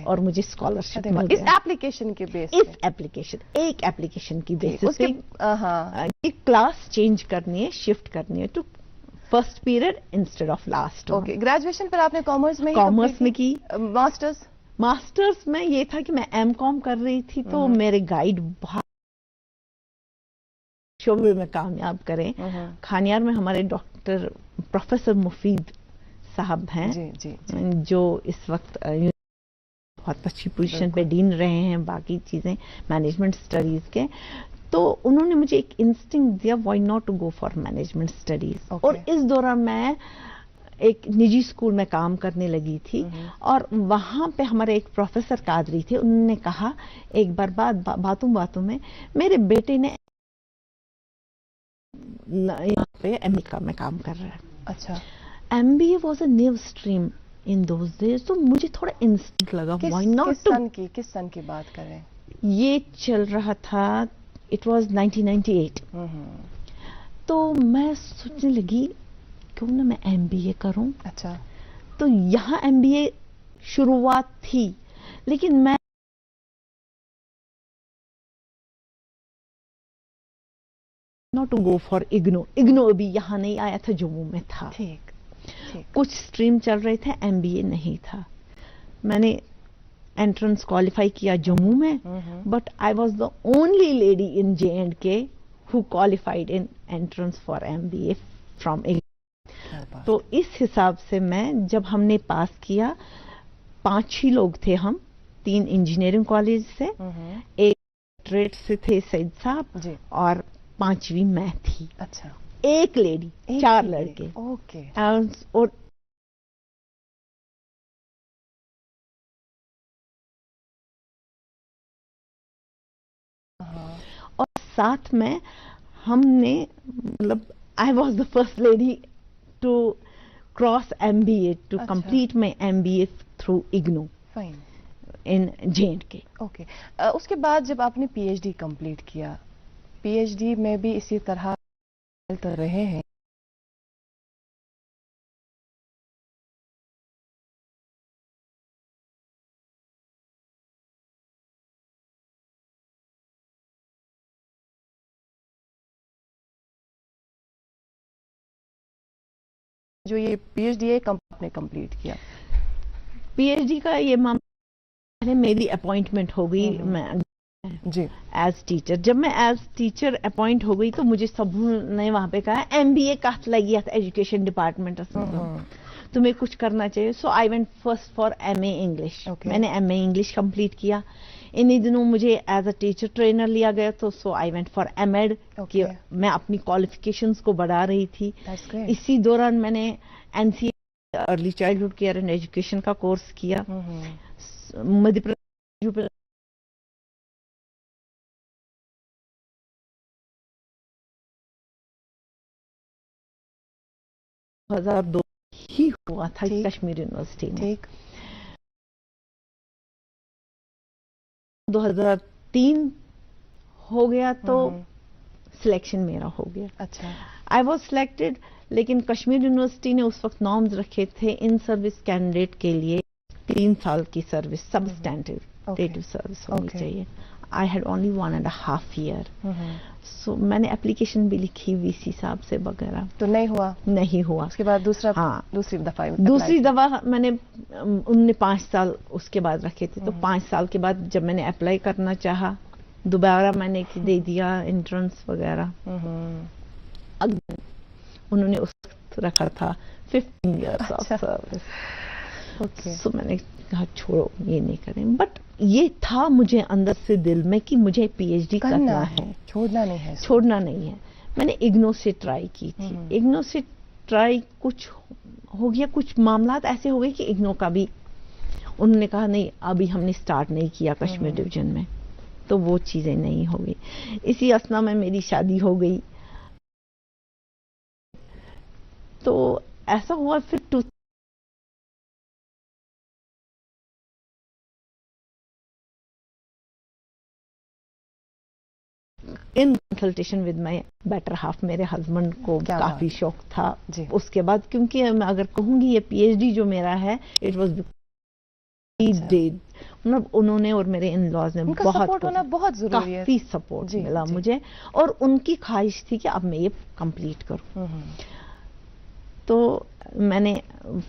اور مجھے اسکالرشپ مل گیا. اس ایپلیکیشن کے بیس ایک ایپلیکیشن کی بیسس پہ کلاس چینج کرنی ہے، شفٹ کرنی ہے to first period instead of last. Okay. Graduation پھر آپ نے کامرس میں کی. ماسٹرز میں یہ تھا کہ میں M.Com کر رہی تھی، تو میرے گائیڈ بہت شعبے میں کامیاب کریں. کھانیار میں ہمارے ڈاکٹر پروفیسر مفید صاحب ہیں جو اس وقت بہت اچھی پوزیشن پہ ڈین رہے ہیں، باقی چیزیں مینجمنٹ اسٹڈیز کے. تو انہوں نے مجھے ایک انسٹنکٹ دیا why not to go for management studies. اور اس دوران میں ایک نجی اسکول میں کام کرنے لگی تھی، اور وہاں پہ ہمارے ایک پروفیسر قادری تھے. انہوں نے کہا ایک بار باتوں میں میرے بیٹے نے یہاں پہ امریکہ میں کام کر رہا ہے. اچھا. MBA was a new stream in those days. تو مجھے تھوڑا انسٹنکٹ لگا وائی ناٹ. کس سن کی بات کریں؟ یہ چل رہا تھا اٹ واز 1998. تو میں سوچنے لگی کیوں نہ میں MBA کروں. اچھا. تو یہاں MBA شروعات تھی، لیکن میں not to go for IGNOU ابھی یہاں نہیں آیا تھا، جموں میں تھا. ٹھیک. کچھ اسٹریم چل رہے تھے، MBA نہیں تھا. میں نے انٹرنس کوالیفائی کیا جموں میں، but I was the only lady in J&K who qualified in entrance for MBA from England. تو اس حساب سے میں جب ہم نے پاس کیا 5 ہی لوگ تھے ہم، 3 انجینئرنگ کالج سے، ایک ٹریڈ سے تھے سعید صاحب، اور 5ویں میں تھی. اچھا. ایک لیڈی 4 لڑکے. اوکے. اور ساتھ میں ہم نے مطلب I was the first lady to cross MBA to complete my MBA through IGNOU in J&K. Okay. اس کے بعد جب آپ نے PhD کمپلیٹ کیا، PhD میں بھی اسی طرح رہے ہیں؟ جو یہ PhD آپ نے کمپلیٹ کیا، PhD کا یہ معاملہ میری اپوائنٹمنٹ ہو گئی. میں जी एज टीचर. जब मैं एज टीचर अपॉइंट हो गई तो मुझे सब ने वहां पे कहा MBA कथ लगी एजुकेशन डिपार्टमेंट तुम्हें कुछ करना चाहिए. So I went first for MA English. मैंने MA इंग्लिश कंप्लीट किया. इन्हीं दिनों मुझे एज अ टीचर ट्रेनर लिया गया तो सो आई वेंट फॉर MED कि मैं अपनी क्वालिफिकेशंस को बढ़ा रही थी. इसी दौरान मैंने NCA early childhood care and education का कोर्स किया. मध्य प्रदेश 2002 ही हुआ था कश्मीर यूनिवर्सिटी में. 2003 हो गया तो सिलेक्शन मेरा हो गया. अच्छा. आई वॉज सिलेक्टेड, लेकिन कश्मीर यूनिवर्सिटी ने उस वक्त नॉर्म्स रखे थे इन सर्विस कैंडिडेट के लिए 3 साल की सर्विस सब्सटैंटिव सर्विस होनी चाहिए. I had only 1.5 year. सो मैंने एप्लीकेशन भी लिखी VC साहब से वगैरह, तो नहीं हुआ. उसके बाद दूसरी दफा मैंने उनने 5 साल उसके बाद रखे थे. तो 5 साल के बाद जब मैंने अप्लाई करना चाहा दोबारा मैंने दे दिया एंट्रेंस वगैरह. उन्होंने उस वक्त रखा था 15 years ऑफ सर्विस. सो मैंने कहा छोड़ो ये नहीं करें. बट ये था मुझे अंदर से दिल में कि मुझे PhD करना है, छोड़ना नहीं है. मैंने इग्नो से ट्राई की थी. इग्नो से ट्राई कुछ हो गया, कुछ मामलात ऐसे हो गए कि इग्नो का भी उन्होंने कहा नहीं अभी हमने स्टार्ट नहीं किया कश्मीर डिवीजन में, तो वो चीजें नहीं हो गई. इसी असना में मेरी शादी हो गई. तो ऐसा हुआ फिर in consultation with my better half. मेरे हस्बैंड को काफी शौक था उसके बाद, क्योंकि मैं अगर कहूंगी ये PhD जो मेरा है इट वॉज मतलब उन्होंने और मेरे इन लॉज ने बहुत काफी सपोर्ट मिला मुझे. और उनकी ख्वाहिश थी कि अब मैं ये कंप्लीट करूं. तो मैंने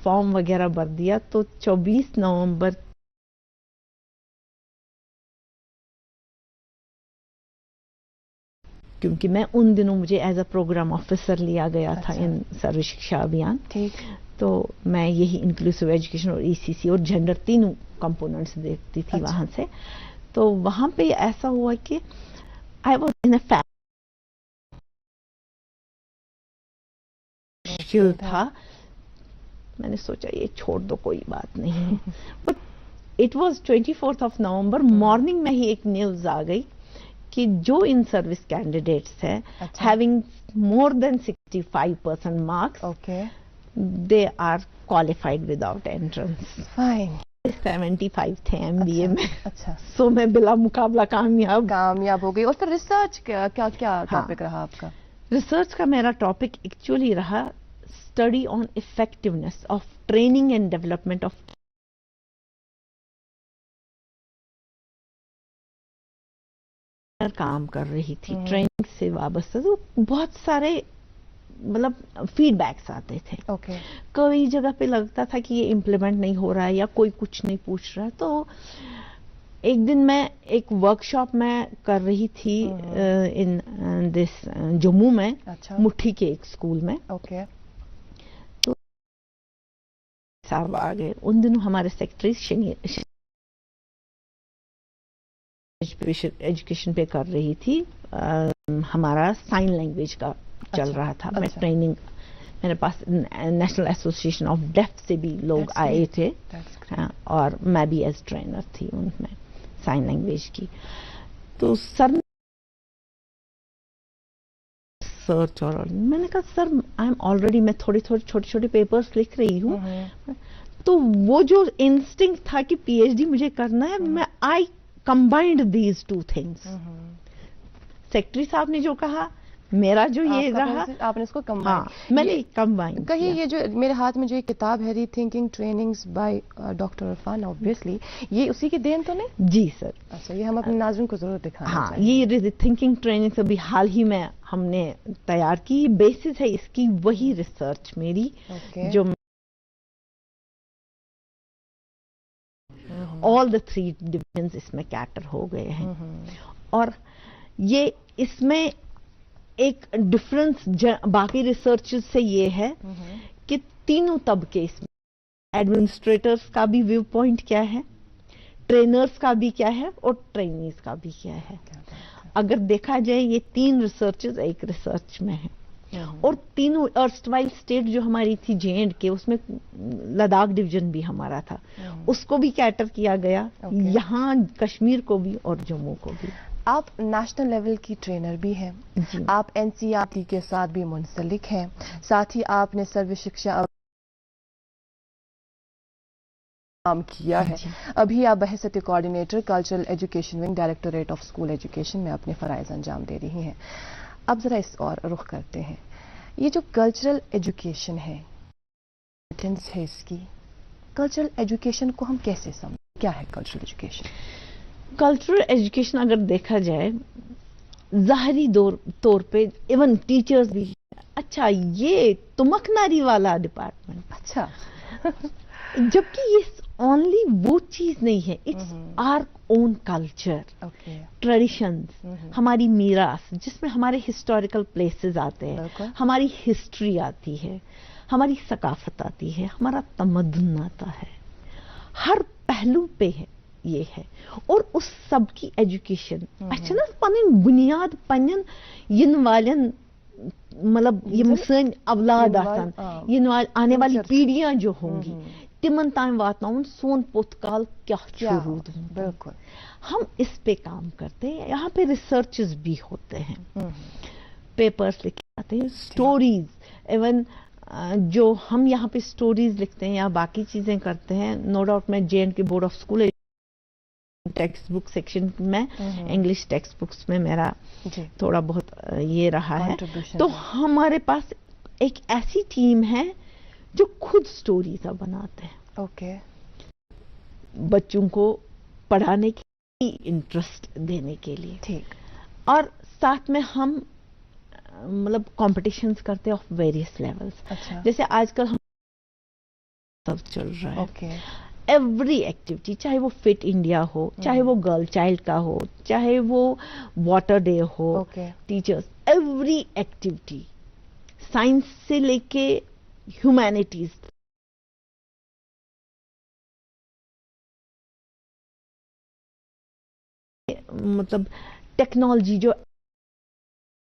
फॉर्म वगैरह भर दिया. तो 24 नवंबर क्योंकि मैं उन दिनों मुझे एज अ प्रोग्राम ऑफिसर लिया गया था इन सर्व शिक्षा अभियान. तो मैं यही इंक्लूसिव एजुकेशन और ECC और जेंडर तीनों कंपोनेंट्स देखती थी वहां से. तो वहां पे ऐसा हुआ कि I was in a family था. मैंने सोचा ये छोड़ दो कोई बात नहीं. But it was 24 November morning में ही एक न्यूज आ गई कि जो इन सर्विस कैंडिडेट्स है having more than 65% marks they are qualified without entrance. Fine. 75 थे MBA में. अच्छा. सो मैं बिला मुकाबला कामयाब हो गई. और फिर रिसर्च क्या टॉपिक रहा आपका? रिसर्च का मेरा टॉपिक एक्चुअली रहा study on effectiveness of training and development of काम कर रही थी ट्रेनिंग से वाबस्ता. तो बहुत सारे मतलब फीडबैक्स आते थे. कई जगह पे लगता था कि ये इम्प्लीमेंट नहीं हो रहा है या कोई कुछ नहीं पूछ रहा है. तो एक दिन मैं एक वर्कशॉप में कर रही थी इन दिस जम्मू में. मुट्ठी के एक स्कूल में. तो साहब आ गए. उन दिनों हमारे सेक्रेटरी एजुकेशन पे कर रही थी. हमारा साइन लैंग्वेज का चल रहा था. मैं ट्रेनिंग मेरे पास नेशनल एसोसिएशन ऑफ डेफ से भी लोग आए थे. और मैं भी एज ट्रेनर थी उनमें साइन लैंग्वेज की. तो सर सर्च और मैंने कहा सर आई एम ऑलरेडी मैं थोड़ी छोटे पेपर्स लिख रही हूँ. तो वो जो इंस्टिंक्ट था कि PhD मुझे करना है, मैं आई combined these two things. Secretary साहब ने जो कहा मेरा जो ये रहा आपने इसको कंबाइन. मैंने कंबाइन कही. ये जो मेरे हाथ में जो एक किताब है rethinking trainings by doctor Irfan, obviously ये उसी की देन तो नहीं? जी सर. अच्छा, ये हम अपने नाज़रीन को जरूर दिखाना चाहिए. ये रीथिंकिंग ट्रेनिंग अभी हाल ही में हमने तैयार की. बेसिस है इसकी वही रिसर्च मेरी जो ऑल द 3 डिविजन्स इसमें कैटर हो गए हैं. और ये इसमें एक डिफरेंस बाकी रिसर्च से ये है कि तीनों तबके इसमें, एडमिनिस्ट्रेटर्स का भी व्यू पॉइंट क्या है, ट्रेनर्स का भी क्या है और ट्रेनीज का भी क्या है। अगर देखा जाए ये 3 रिसर्चेस एक रिसर्च में है, और तीनों अर्स्टवाइल स्टेट जो हमारी थी J&K, उसमें लद्दाख डिवीजन भी हमारा था, उसको भी कैटर किया गया, यहाँ कश्मीर को भी और जम्मू को भी। आप नेशनल लेवल की ट्रेनर भी हैं, आप NCERT के साथ भी मुंसलिक हैं, साथ ही आपने सर्व शिक्षा काम किया है। अभी आप बहसत coordinator cultural education wing directorate of school education में अपने फराइज अंजाम दे रही हैं। अब जरा इस और रुख करते हैं, ये जो कल्चरल एजुकेशन है, इंपॉर्टेंस है इसकी, कल्चरल एजुकेशन को हम कैसे समझें, क्या है कल्चरल एजुकेशन? कल्चरल एजुकेशन अगर देखा जाए ज़ाहरी तौर पे इवन टीचर्स भी, अच्छा ये तुमकनारी वाला डिपार्टमेंट, अच्छा जबकि ये ओनली वो चीज नहीं है, it's our own culture, traditions, हमारी मीरास जिसमें हमारे हिस्टोरिकल प्लेसेस आते हैं, हमारी हिस्ट्री आती है, हमारी सकाफत आती है, हमारा तमद्दुन आता है, हर पहलू पे है ये है। और उस सब की एजुकेशन अच्छा ना पन बुनियाद पन इन वालन मतलब ये सन औलाद आसान आने वाली पीढ़ियां जो होंगी तिमन ताम वातनाउन सोन पोतकाल क्या रूद। बिल्कुल, हम इस पे काम करते हैं, यहाँ पे रिसर्चेस भी होते हैं, पेपर्स लिखे जाते हैं, स्टोरीज, इवन जो हम यहाँ पे स्टोरीज लिखते हैं या बाकी चीजें करते हैं, नो डाउट मैं J&K board of school text book section में, इंग्लिश टेक्स्ट बुक्स में मेरा थोड़ा बहुत ये रहा है, तो हमारे पास एक ऐसी टीम है जो खुद स्टोरीज बनाते हैं। ओके, बच्चों को पढ़ाने की इंटरेस्ट देने के लिए, ठीक, और साथ में हम मतलब कॉम्पिटिशन्स करते हैं ऑफ वेरियस लेवल्स। अच्छा, जैसे आजकल हम सब चल रहा है, ओके, एवरी एक्टिविटी, चाहे वो फिट इंडिया हो, चाहे वो गर्ल चाइल्ड का हो, चाहे वो वाटर डे हो, टीचर्स, एवरी एक्टिविटी, साइंस से लेके ह्यूमैनिटीज, मतलब टेक्नोलॉजी, जो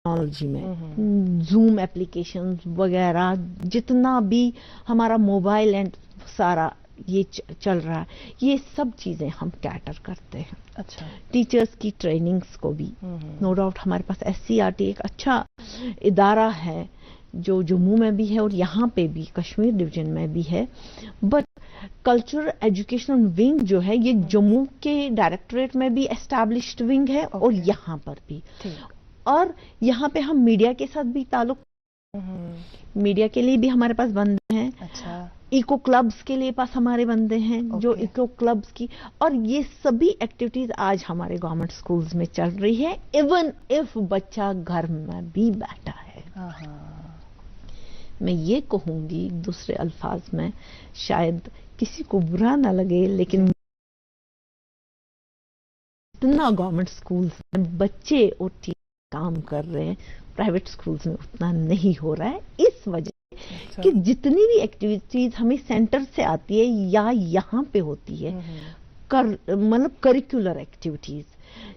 टेक्नोलॉजी में जूम एप्लीकेशंस वगैरह, जितना भी हमारा मोबाइल एंड सारा ये चल रहा है, ये सब चीजें हम कैटर करते हैं। अच्छा, टीचर्स की ट्रेनिंग्स को भी, नो डाउट हमारे पास SCERT एक अच्छा इदारा है जो जम्मू में भी है और यहाँ पे भी कश्मीर डिवीजन में भी है, बट कल्चरल एजुकेशन विंग जो है ये जम्मू के डायरेक्टोरेट में भी एस्टैब्लिश्ड विंग है, और यहाँ पर भी, और यहाँ पे हम मीडिया के साथ भी ताल्लुक, मीडिया के लिए भी हमारे पास बंदे हैं। अच्छा, इको क्लब्स के लिए पास हमारे बंदे हैं, जो इको क्लब्स की, और ये सभी एक्टिविटीज आज हमारे गवर्नमेंट स्कूल्स में चल रही है, इवन इफ बच्चा घर में भी बैठा है। मैं ये कहूंगी दूसरे अल्फाज में, शायद किसी को बुरा ना लगे, लेकिन इतना गवर्नमेंट स्कूल्स में बच्चे और टीचर काम कर रहे हैं, प्राइवेट स्कूल्स में उतना नहीं हो रहा है, इस वजह कि जितनी भी एक्टिविटीज हमें सेंटर से आती है या यहाँ पे होती है, मतलब करिकुलर एक्टिविटीज,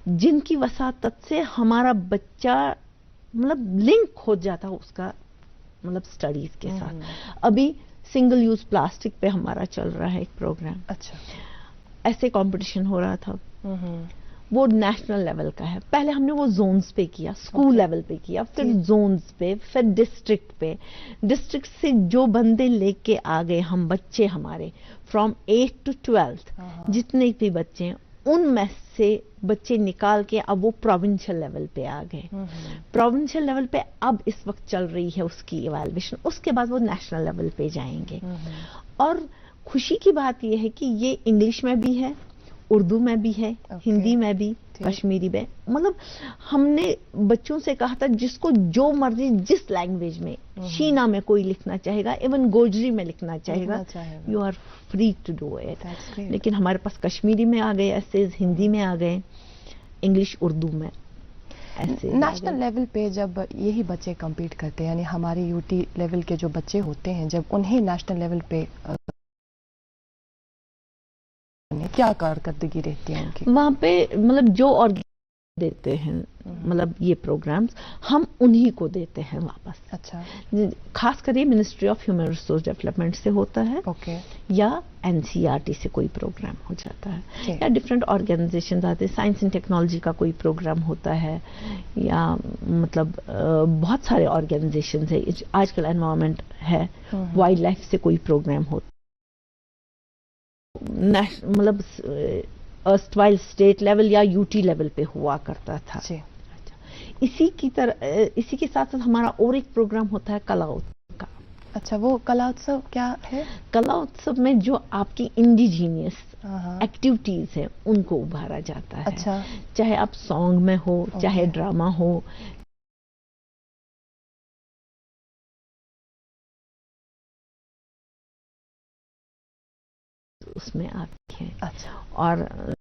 जिनकी वसातत से हमारा बच्चा मतलब लिंक हो जाता है उसका मतलब स्टडीज के साथ। अभी सिंगल यूज प्लास्टिक पे हमारा चल रहा है एक प्रोग्राम। अच्छा, ऐसे कंपटीशन हो रहा था, वो नेशनल लेवल का है। पहले हमने वो जोन्स पे किया, स्कूल लेवल पे किया, फिर जोन्स पे, फिर डिस्ट्रिक्ट पे। डिस्ट्रिक्ट से जो बंदे लेके आ गए हम, बच्चे हमारे फ्रॉम 8 to 12 जितने भी बच्चे हैं, उनमें से बच्चे निकाल के अब वो प्रोविंशियल लेवल पे आ गए। प्रोविंशियल लेवल पे अब इस वक्त चल रही है उसकी इवैल्यूएशन, उसके बाद वो नेशनल लेवल पे जाएंगे। और खुशी की बात यह है कि ये इंग्लिश में भी है, उर्दू में भी है, हिंदी में भी, कश्मीरी में। मतलब हमने बच्चों से कहा था जिसको जो मर्जी जिस लैंग्वेज में, शीना में कोई लिखना चाहेगा, इवन गोजरी में लिखना चाहेगा, you are free to do it. लेकिन हमारे पास कश्मीरी में आ गए एसेज, हिंदी में आ गए, इंग्लिश उर्दू में ऐसे नेशनल लेवल पे जब यही बच्चे compete करते हैं, यानी हमारे यूटी लेवल के जो बच्चे होते हैं, जब उन्हें नेशनल लेवल पे क्या कारकर्दगी रहती है उनकी? वहाँ पे मतलब जो और देते हैं मतलब ये प्रोग्राम्स हम उन्हीं को देते हैं वापस। अच्छा, खास कर ये ministry of human resource development से होता है ओके, या एनसीईआरटी से कोई प्रोग्राम हो जाता है ठीक। या डिफरेंट ऑर्गेनाइजेशन आते हैं, साइंस एंड टेक्नोलॉजी का कोई प्रोग्राम होता है या मतलब बहुत सारे ऑर्गेनाइजेशन है। आजकल एनवायरमेंट है, वाइल्ड लाइफ से कोई प्रोग्राम होता मतलब अर्स्टवाइल स्टेट लेवल या यूटी लेवल पे हुआ करता था। जी। इसी के साथ साथ हमारा और एक प्रोग्राम होता है कला उत्सव का। अच्छा, वो कला उत्सव क्या है? कला उत्सव में जो आपकी इंडिजीनियस हाँ। एक्टिविटीज है उनको उभारा जाता है। अच्छा, चाहे आप सॉन्ग में हो, चाहे ओके। ड्रामा हो, उसमें आते हैं। अच्छा, और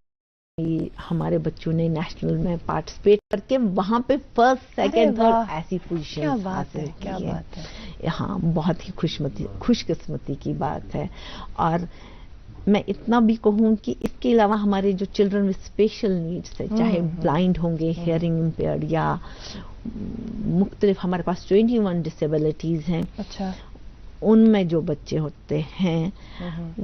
हमारे बच्चों ने नेशनल में पार्टिसिपेट करके वहां पे फर्स्ट, सेकंड, वाह! थर्ड ऐसी पोजीशन क्या बात हासिल है, की क्या है। बात है। हाँ, बहुत ही खुशकिस्मती की बात है। और मैं इतना भी कहूँ कि इसके अलावा हमारे जो चिल्ड्रन विद स्पेशल नीड्स है, चाहे ब्लाइंड होंगे, हियरिंग इम्पेयर्ड या मुख्तलिफ, हमारे पास 21 डिसेबिलिटीज हैं। अच्छा, उनमें जो बच्चे होते हैं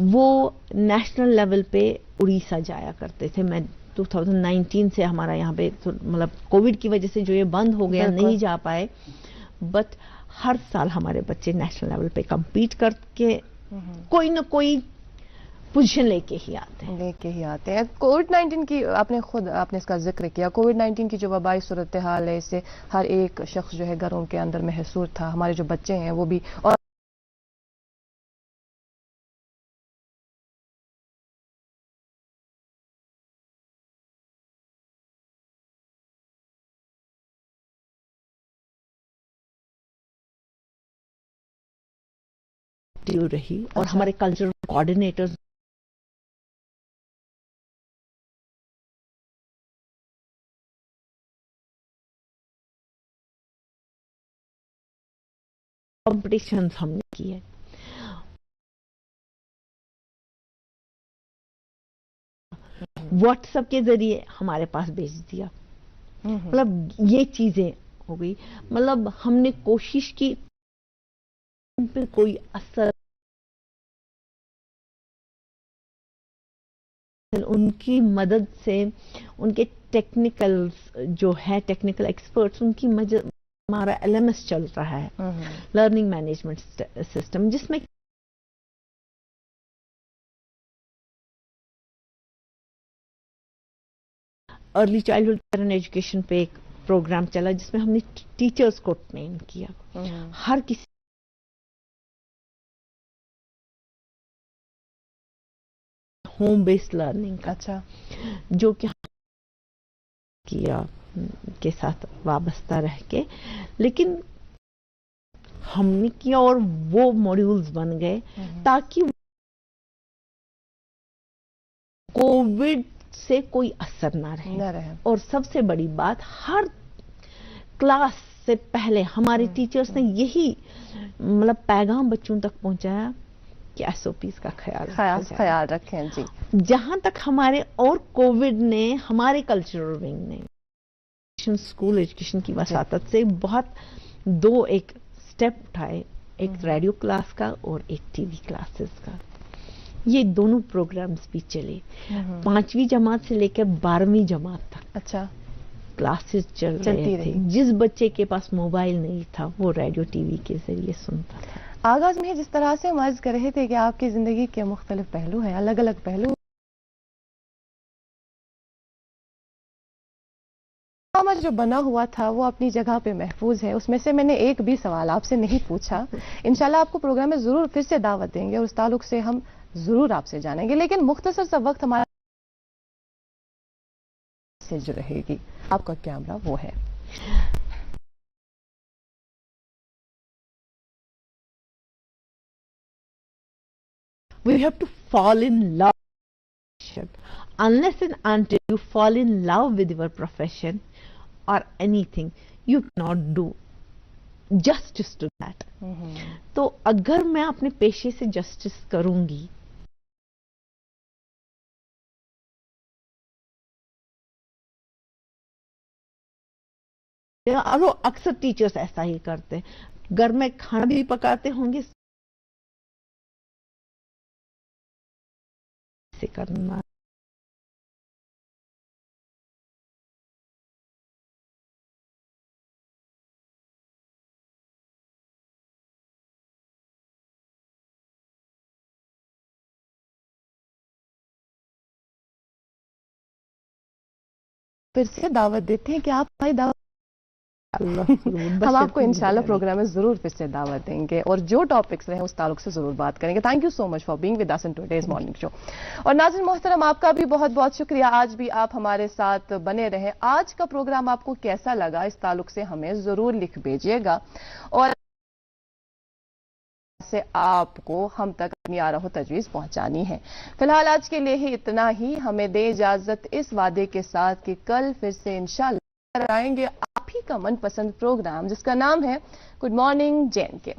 वो नेशनल लेवल पे उड़ीसा जाया करते थे। मैं 2019 से हमारा यहाँ पे मतलब कोविड की वजह से जो ये बंद हो गया, नहीं जा पाए, बट हर साल हमारे बच्चे नेशनल लेवल पे compete करके कोई ना कोई पोजीशन लेके ही आते हैं। कोविड-19 की आपने इसका जिक्र किया। कोविड-19 की जो वबाई सूरत हाल है, इससे हर एक शख्स जो है घरों के अंदर महसूर था। हमारे जो बच्चे हैं वो भी, और रही। और हमारे कल्चरल कोऑर्डिनेटर्स कॉम्पिटिशन्स हमने किए। व्हाट्सएप के जरिए हमारे पास भेज दिया। मतलब ये चीजें हो गई। मतलब हमने कोशिश की उन पे कोई असर, उनकी मदद से, उनके टेक्निकल जो है टेक्निकल एक्सपर्ट्स, उनकी मदद, हमारा एलएमएस चल रहा है, लर्निंग मैनेजमेंट सिस्टम, जिसमें early childhood care and education पे एक प्रोग्राम चला जिसमें हमने टीचर्स को ट्रेन किया। हर किसी होम बेस्ड लर्निंग का, अच्छा, जो कि किया के साथ वाबस्ता रह के, लेकिन हमने किया और वो मॉड्यूल्स बन गए ताकि कोविड से कोई असर ना रहे। और सबसे बड़ी बात, हर क्लास से पहले हमारे टीचर्स ने यही मतलब पैगाम बच्चों तक पहुंचाया कि एसओपीज का ख्याल रखें। जी, जहां तक हमारे और कोविड ने हमारे कल्चरल विंग ने स्कूल एजुकेशन की वसातत से बहुत एक स्टेप उठाए, एक रेडियो क्लास का और एक टीवी क्लासेस का। ये दोनों प्रोग्राम्स भी चले 5वीं जमात से लेकर 12वीं जमात तक। अच्छा, क्लासेस चलती रही। जिस बच्चे के पास मोबाइल नहीं था वो रेडियो टीवी के जरिए सुनता था। आगाज में जिस तरह से हम अर्ज कर रहे थे कि आपकी जिंदगी के मुख्तलिफ पहलू हैं, अलग अलग पहलू, जो बना हुआ था वो अपनी जगह पे महफूज है। उसमें से मैंने एक भी सवाल आपसे नहीं पूछा। इंशाल्लाह आपको प्रोग्राम में जरूर फिर से दावत देंगे और उस ताल्लुक से हम जरूर आपसे जानेंगे, लेकिन मुख्तसर सा वक्त हमारा से जो रहेगी, आपका कैमरा वो है। We have to fall in love profession. Unless and until you fall in love with your profession or anything, you cannot do justice to that. तो अगर मैं अपने पेशे से justice करूंगी, और वो अक्सर टीचर्स ऐसा ही करते हैं, घर में खाना भी पकाते होंगे से करना। फिर से दावत देते हैं कि आप हमारी दावत हम आपको इंशाल्लाह प्रोग्राम में जरूर फिर से दावत देंगे और जो टॉपिक्स रहे उस ताल्लुक से जरूर बात करेंगे। Thank you so much for being with us in today's morning show. और नाज़रीन मोहतरम, आपका भी बहुत बहुत शुक्रिया, आज भी आप हमारे साथ बने रहे। आज का प्रोग्राम आपको कैसा लगा, इस ताल्लुक से हमें जरूर लिख भेजिएगा और से आपको हम तक अपनी आराह तजवीज़ पहुंचानी है। फिलहाल आज के लिए ही इतना ही। हमें दे इजाजत इस वादे के साथ कि कल फिर से इंशाल्लाह आएंगे आप ही का मनपसंद प्रोग्राम जिसका नाम है गुड मॉर्निंग जे.एन.के।